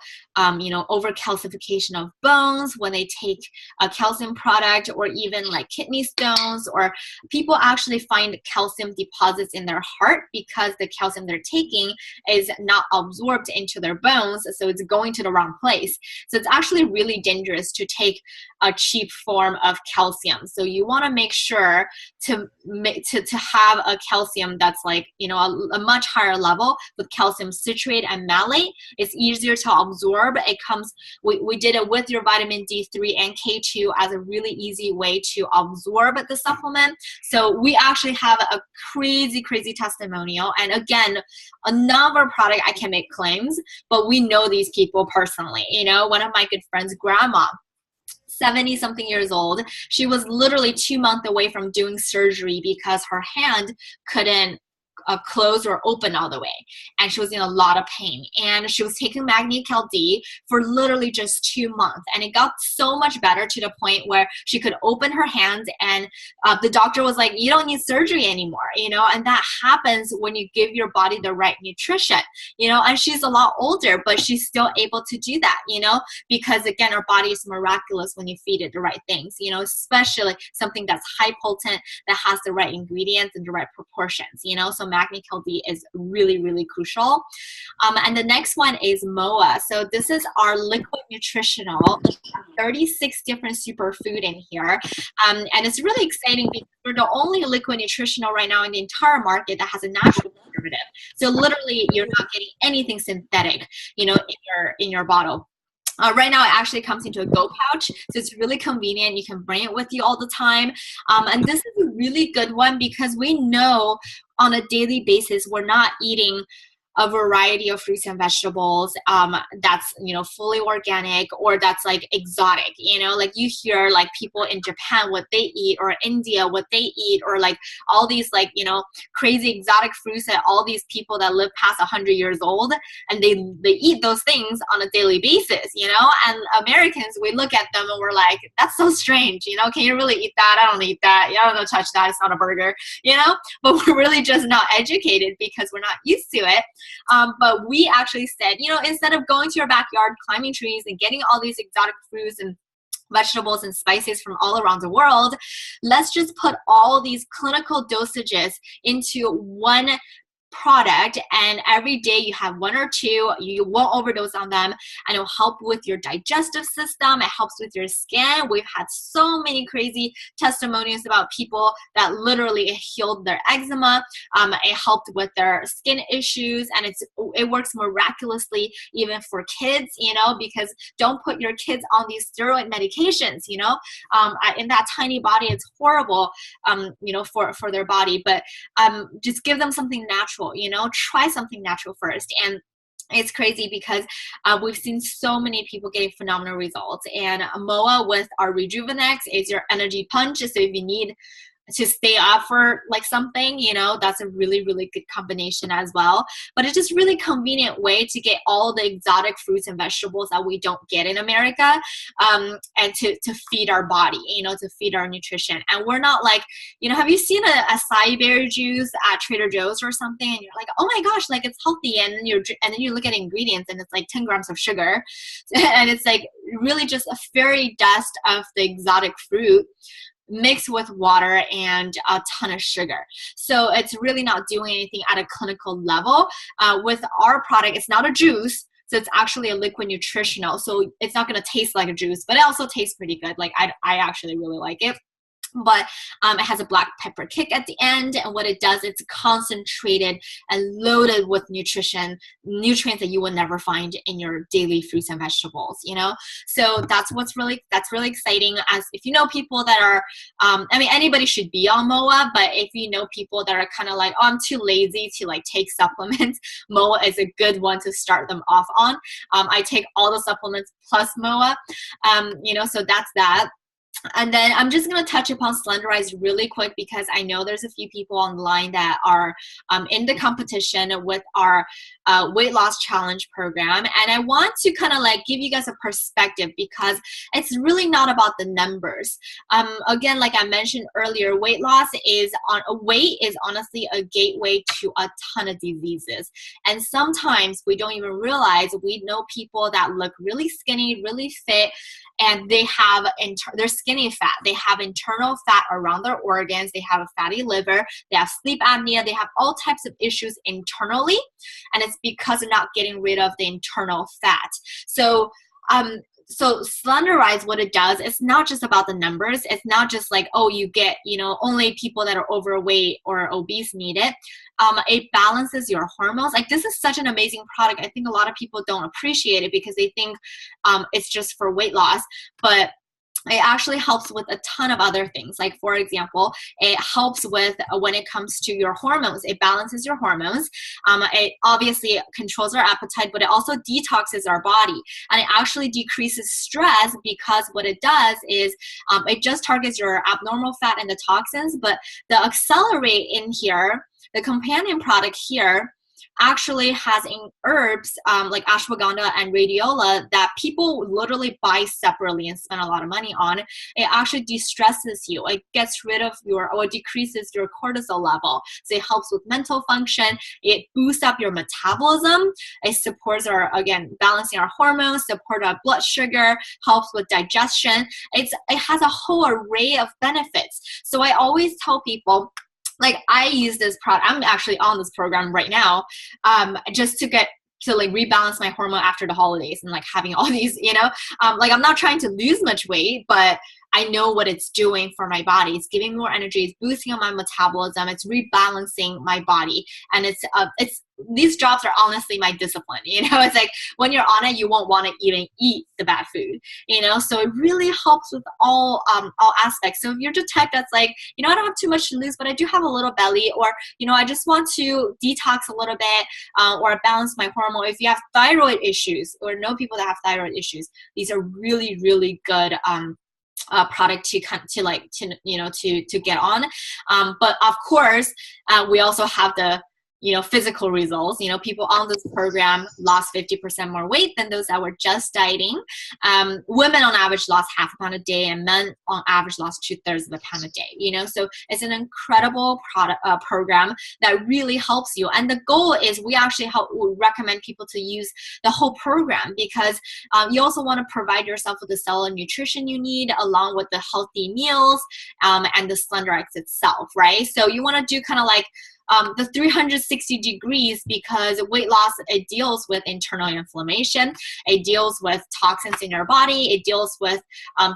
you know, over-calcification of bones when they take a calcium product, or even like kidney stones, or people actually find calcium deposits in their heart because the calcium they're taking is not absorbed into their bones, so it's going to the wrong place. So it's actually really dangerous to take a cheap form of calcium. So you want to make sure to have a calcium that's like, you know, a much higher level with calcium citrate and malate. It's easier to absorb. It comes, we did it with your vitamin D3 and K2 as a really easy way to absorb the supplement. So we actually have a crazy testimonial. And again, another product, I can make claims, but we know these people personally. You know, one of my good friends' grandma, 70 something years old. She was literally 2 months away from doing surgery because her hand couldn't close or open all the way, and she was in a lot of pain, and she was taking MagniCal D for literally just 2 months, and it got so much better to the point where she could open her hands, and the doctor was like, you don't need surgery anymore, you know. And that happens when you give your body the right nutrition, you know. And she's a lot older, but she's still able to do that, you know, because again, our body is miraculous when you feed it the right things, you know, especially something that's high potent, that has the right ingredients and the right proportions, you know. So MagniCal D is really crucial. And the next one is MOA. So this is our liquid nutritional, 36 different superfood in here. And it's really exciting because we're the only liquid nutritional right now in the entire market that has a natural preservative. So literally you're not getting anything synthetic, you know, in your bottle. Right now, it actually comes into a Go pouch, so it's really convenient. You can bring it with you all the time. And this is a really good one because we know on a daily basis we're not eating a variety of fruits and vegetables that's, you know, fully organic or that's like exotic, you know. Like you hear like people in Japan what they eat, or India what they eat, or like all these like, you know, crazy exotic fruits that all these people that live past 100 years old, and they eat those things on a daily basis, you know. And Americans, we look at them and we're like, that's so strange, you know. Can you really eat that? I don't eat that. Yeah, I don't touch that. It's not a burger, you know. But we're really just not educated because we're not used to it. But we actually said, you know, instead of going to your backyard, climbing trees and getting all these exotic fruits and vegetables and spices from all around the world, let's just put all these clinical dosages into one product, and every day you have 1 or 2, you won't overdose on them, and it'll help with your digestive system. It helps with your skin. We've had so many crazy testimonies about people that literally healed their eczema. It helped with their skin issues, and it works miraculously even for kids, you know, because don't put your kids on these steroid medications, you know. In that tiny body, it's horrible, you know, for their body. But just give them something natural, you know. Try something natural first. And it's crazy because we've seen so many people getting phenomenal results. And MOA with our Rejuvenex is your energy punch. So if you need to stay up for like something, you know, that's a really good combination as well. But it's just really convenient way to get all the exotic fruits and vegetables that we don't get in America, and to feed our body, you know, to feed our nutrition. And we're not like, you know, have you seen a acai berry juice at Trader Joe's or something, and you're like, oh my gosh, like it's healthy, and then you look at ingredients and it's like 10 grams of sugar and it's like really just a fairy dust of the exotic fruit mixed with water and a ton of sugar. So it's really not doing anything at a clinical level. With our product, it's not a juice, so it's actually a liquid nutritional. So it's not going to taste like a juice, but it also tastes pretty good. Like I actually really like it. but it has a black pepper kick at the end, and what it does, it's concentrated and loaded with nutrients that you will never find in your daily fruits and vegetables, you know. So that's really exciting. As if you know people that are I mean, anybody should be on MOA, but if you know people that are kind of like, oh, I'm too lazy to like take supplements, MOA is a good one to start them off on. I take all the supplements plus MOA, you know, so that's that. And then I'm just going to touch upon Slenderize really quick, because I know there's a few people online that are in the competition with our weight loss challenge program. And I want to kind of like give you guys a perspective, because it's really not about the numbers. Again, like I mentioned earlier, weight is honestly a gateway to a ton of diseases. And sometimes we don't even realize, we know people that look really skinny, really fit, and they have they're skinny fat. They have internal fat around their organs. They have a fatty liver. They have sleep apnea. They have all types of issues internally, and it's because they're not getting rid of the internal fat. So Slenderize, what it does, it's not just about the numbers. It's not just like, oh, you get, you know, only people that are overweight or obese need it. It balances your hormones. Like, this is such an amazing product. I think a lot of people don't appreciate it because they think it's just for weight loss, but it actually helps with a ton of other things. Like, for example, it helps with when it comes to your hormones. It balances your hormones. It obviously controls our appetite, but it also detoxes our body. And it actually decreases stress, because what it does is it just targets your abnormal fat and the toxins. But the Accelerate in here, the companion product here, actually has in herbs like ashwagandha and rhodiola that people literally buy separately and spend a lot of money on. It actually de-stresses you. It gets rid of or decreases your cortisol level. So it helps with mental function. It boosts up your metabolism. It supports again, balancing our hormones, support our blood sugar, helps with digestion. It has a whole array of benefits. So I always tell people, like, I use this product. I'm actually on this program right now, just to like rebalance my hormone after the holidays, and like having all these, you know, like, I'm not trying to lose much weight, but I know what it's doing for my body. It's giving more energy. It's boosting up my metabolism. It's rebalancing my body. And these drops are honestly my discipline. You know, it's like when you're on it, you won't want to even eat the bad food, you know? So it really helps with all aspects. So if you're the type that's like, you know, I don't have too much to lose, but I do have a little belly, or, you know, I just want to detox a little bit, or balance my hormone. If you have thyroid issues, or know people that have thyroid issues, these are really, really good product to get on. But of course, we also have the, you know, physical results. You know, people on this program lost 50% more weight than those that were just dieting. Women on average lost half a pound a day, and men on average lost 2/3 of a pound a day. You know, so it's an incredible program that really helps you. And the goal is, we actually recommend people to use the whole program, because you also want to provide yourself with the cellular nutrition you need, along with the healthy meals and the Slenderize itself, right? So you want to do kind of like the 360 degrees, because weight loss, it deals with internal inflammation. It deals with toxins in your body. It deals with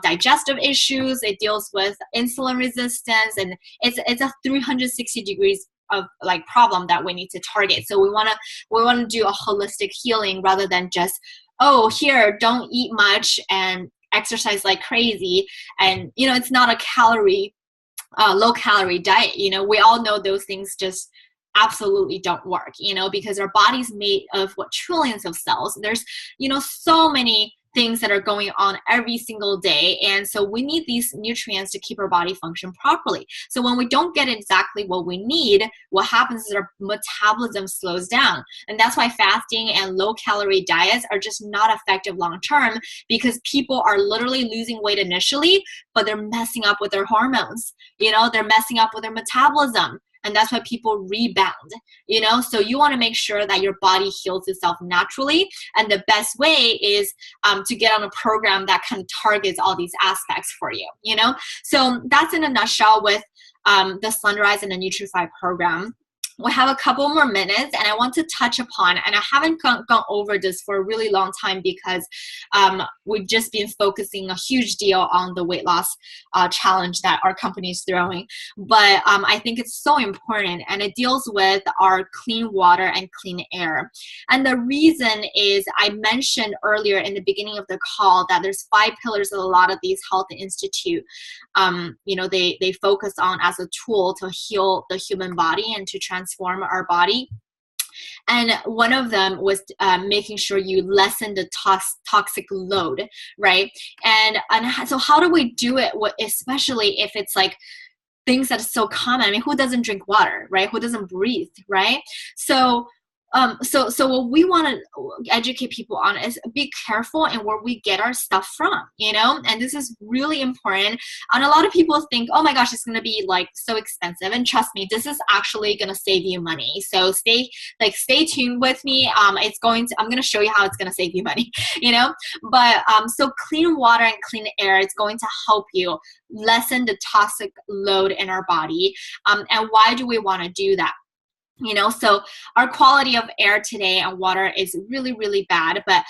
digestive issues. It deals with insulin resistance. And it's a 360 degrees of like problem that we need to target. So we want to do a holistic healing, rather than just, oh, here, don't eat much and exercise like crazy. And, you know, it's not a low calorie diet. You know, we all know those things just absolutely don't work, you know, because our body's made of trillions of cells. There's, you know, so many things that are going on every single day. And so we need these nutrients to keep our body function properly. So when we don't get exactly what we need, what happens is our metabolism slows down. And that's why fasting and low calorie diets are just not effective long term, because people are literally losing weight initially, but they're messing up with their hormones. You know, they're messing up with their metabolism. And that's why people rebound, you know? So you want to make sure that your body heals itself naturally. And the best way is to get on a program that kind of targets all these aspects for you, you know? So that's in a nutshell with the Slenderize and the Nutrify program. we have a couple more minutes, and I want to touch upon, and I haven't gone over this for a really long time because we've just been focusing a huge deal on the weight loss challenge that our company is throwing. But I think it's so important, and it deals with our clean water and clean air. And the reason is, I mentioned earlier in the beginning of the call that there's 5 pillars that a lot of these health institute, they focus on as a tool to heal the human body and to transform our body. And one of them was making sure you lessen the toxic load, right? And so how do we do it, especially if it's like things that are so common? I mean, who doesn't drink water, right? Who doesn't breathe, right? So what we want to educate people on is be careful in where we get our stuff from, and this is really important. And a lot of people think, oh my gosh, it's going to be like so expensive. And trust me, this is actually going to save you money. So stay tuned with me. I'm going to show you how it's going to save you money, but so clean water and clean air is going to help you lessen the toxic load in our body. And why do we want to do that? So our quality of air today and water is really, really bad. But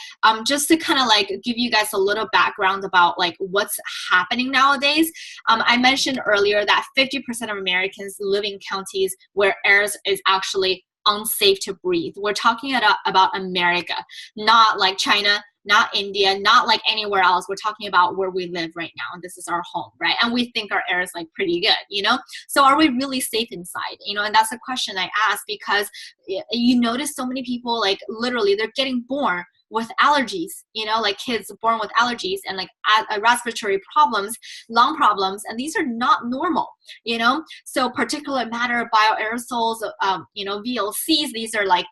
just to kind of like give you guys a little background about like what's happening nowadays, I mentioned earlier that 50% of Americans live in counties where air is actually unsafe to breathe. We're talking about America, not like China, not India, not like anywhere else. We're talking about where we live right now, and this is our home, right? And we think our air is like pretty good, So are we really safe inside? And that's a question I ask, because you notice so many people, like literally they're getting born with allergies, like kids born with allergies and like respiratory problems, lung problems, and these are not normal, So particulate matter, bioaerosols, VOCs, these are like,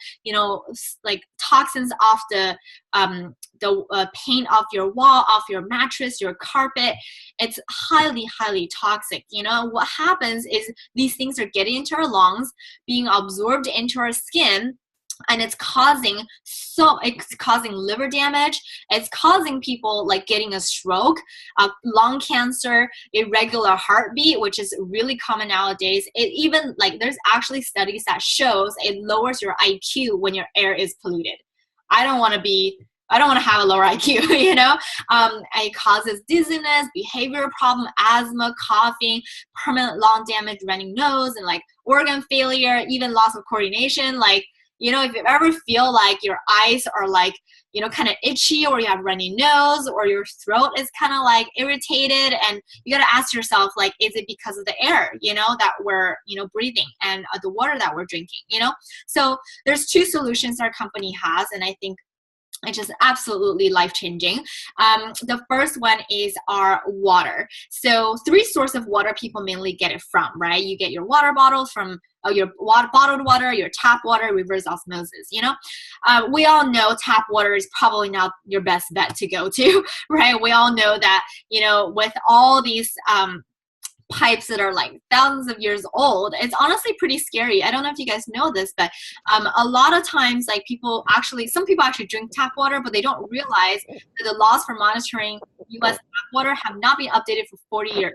like toxins off the paint off your wall, off your mattress, your carpet. It's highly, highly toxic. What happens is these things are getting into our lungs, being absorbed into our skin, and it's causing liver damage. It's causing people like getting a stroke, lung cancer, irregular heartbeat, which is really common nowadays. It even like there's actually studies that shows it lowers your IQ when your air is polluted. I don't want to have a lower IQ, It causes dizziness, behavioral problem, asthma, coughing, permanent lung damage, running nose, and like organ failure, even loss of coordination. Like, if you ever feel like your eyes are like, kind of itchy, or you have runny nose, or your throat is kind of like irritated, and you got to ask yourself, like, is it because of the air, that we're, breathing, and the water that we're drinking, So there's 2 solutions our company has, and I think it's just absolutely life-changing. The first one is our water. So 3 sources of water people mainly get it from, right? You get your water bottles from your bottled water, your tap water, reverse osmosis, We all know tap water is probably not your best bet to go to, right? We all know that, with all these pipes that are like thousands of years old, it's honestly pretty scary. I don't know if you guys know this, but a lot of times, like some people actually drink tap water, but they don't realize that the laws for monitoring U.S. tap water have not been updated for 40 years.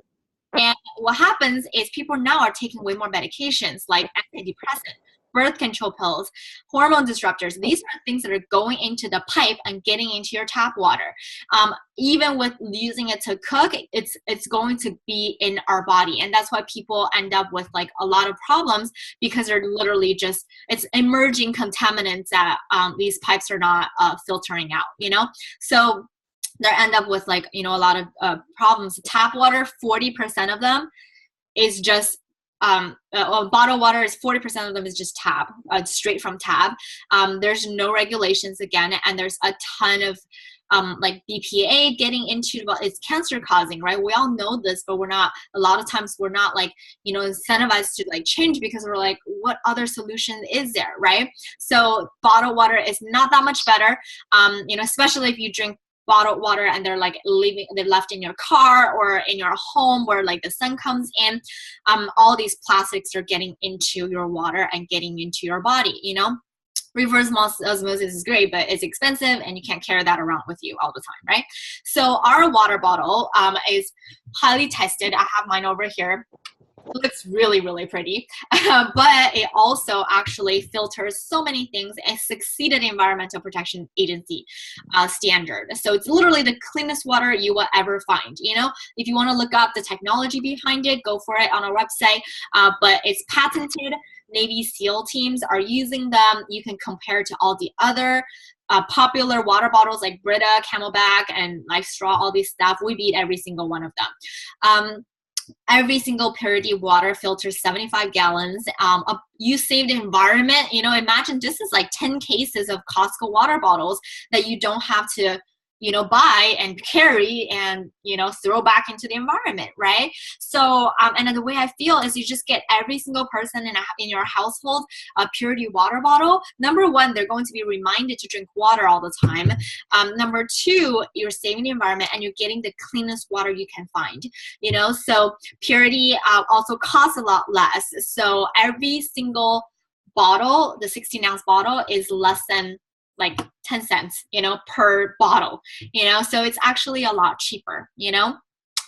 And what happens is people now are taking way more medications like antidepressant, birth control pills, hormone disruptors. These are things that are going into the pipe and getting into your tap water. Even with using it to cook, it's going to be in our body. And that's why people end up with like a lot of problems, because they're literally it's emerging contaminants that these pipes are not filtering out, So they end up with like, a lot of problems. Tap water, 40% of them is just bottled water is 40% of them is just tap, straight from tap. There's no regulations again, and there's a ton of like BPA getting into, it's cancer causing, right? We all know this, but a lot of times we're not like, incentivized to like change, because we're like, what other solution is there, right? So bottled water is not that much better, especially if you drink bottled water and they're left in your car or in your home where like the sun comes in. All these plastics are getting into your water and getting into your body, Reverse osmosis is great, but it's expensive and you can't carry that around with you all the time, right? So our water bottle is highly tested. I have mine over here. looks really, really pretty. But it also actually filters so many things. It succeeded the Environmental Protection Agency standard. So it's literally the cleanest water you will ever find. You know, if you want to look up the technology behind it, go for it on our website. But it's patented. Navy SEAL teams are using them. You can compare to all the other popular water bottles like Brita, Camelback, and Life Straw, all these stuff. We beat every single one of them. Every single Purity water filters 75 gallons. You save the environment. You know, imagine this is like 10 cases of Costco water bottles that you don't have to, you know, buy and carry and, you know, throw back into the environment, right? So, and the way I feel is you just get every single person in your household a Purity water bottle. Number one, they're going to be reminded to drink water all the time. Number two, you're saving the environment and you're getting the cleanest water you can find, you know? So Purity also costs a lot less. So every single bottle, the 16-ounce bottle, is less than like 10 cents, you know, per bottle, you know, so it's actually a lot cheaper, you know.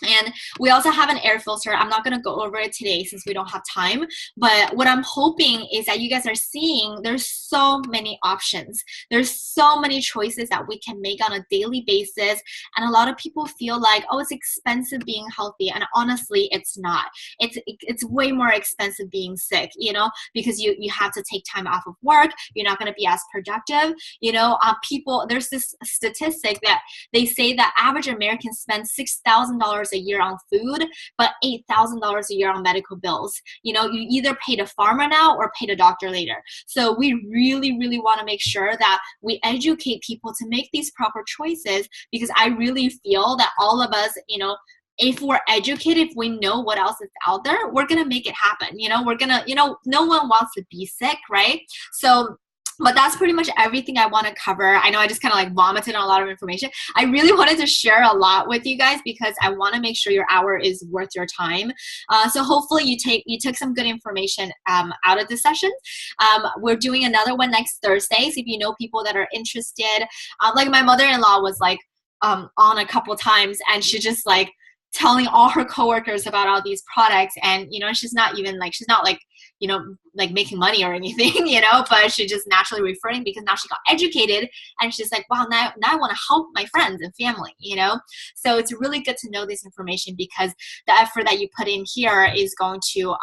And we also have an air filter. I'm not going to go over it today since we don't have time. But what I'm hoping is that you guys are seeing there's so many options. There's so many choices that we can make on a daily basis. And a lot of people feel like, oh, it's expensive being healthy. And honestly, it's not. It's way more expensive being sick, you know, because you have to take time off of work. You're not going to be as productive. You know, there's this statistic that they say that average Americans spend $6,000 a year on food, but $8,000 a year on medical bills. You know, you either pay the farmer now or pay the doctor later. So we really, really want to make sure that we educate people to make these proper choices, because I really feel that all of us, you know, if we're educated, if we know what else is out there, we're going to make it happen. You know, we're going to, you know, no one wants to be sick, right? So but that's pretty much everything I want to cover. I know I just kind of like vomited on a lot of information. I really wanted to share a lot with you guys because I want to make sure your hour is worth your time. So hopefully you took some good information out of this session. We're doing another one next Thursday. So if you know people that are interested, like my mother-in-law was like on a couple times, and she just like telling all her coworkers about all these products, and you know, she's not like, you know, like making money or anything, you know, but she just naturally referring because now she got educated and she's like, wow, now I want to help my friends and family, you know. So it's really good to know this information because the effort that you put in here is going to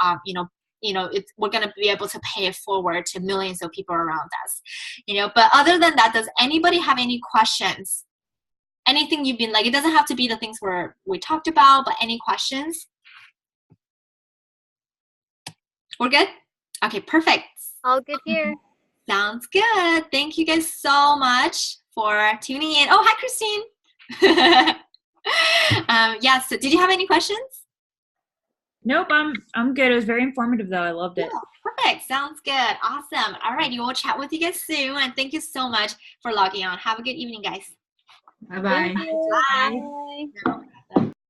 we're going to be able to pay it forward to millions of people around us, you know. But other than that, does anybody have any questions? Anything you've been like, it doesn't have to be the things we talked about, but any questions? We're good? Okay, perfect. All good here. Sounds good. Thank you guys so much for tuning in. Oh, hi, Christine. Yeah, so did you have any questions? Nope, I'm good. It was very informative though. I loved it. Yeah, perfect. Sounds good. Awesome. All right, you will chat with you guys soon. And thank you so much for logging on. Have a good evening, guys. Bye-bye. Thank you. Bye. Bye.